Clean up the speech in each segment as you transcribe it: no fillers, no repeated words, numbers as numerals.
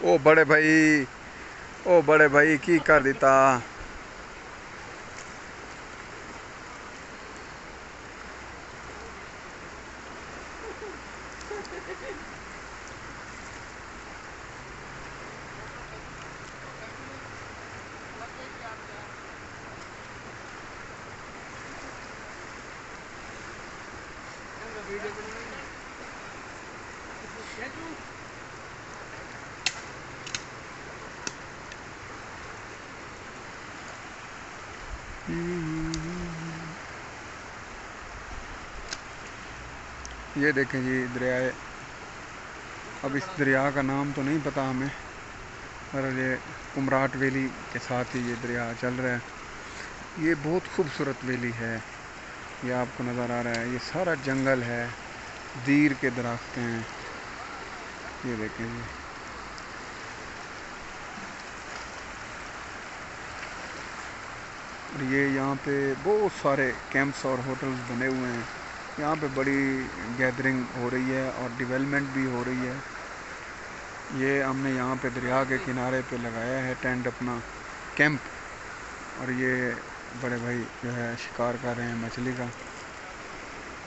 ओ बड़े भाई, ओ बड़े भाई की कर दिता। ये देखें जी दरिया। अब इस दरिया का नाम तो नहीं पता हमें, पर ये कुमराट वैली के साथ ही ये दरिया चल रहा है। ये बहुत खूबसूरत वैली है। ये आपको नज़र आ रहा है, ये सारा जंगल है, दीर के दरख्त हैं। ये देखें जी, और ये यहाँ पे बहुत सारे कैंप्स और होटल्स बने हुए हैं। यहाँ पे बड़ी गैदरिंग हो रही है और डेवलपमेंट भी हो रही है। ये हमने यहाँ पे दरिया के किनारे पे लगाया है टेंट अपना, कैंप। और ये बड़े भाई जो है शिकार कर रहे हैं मछली का।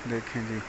देखें जी।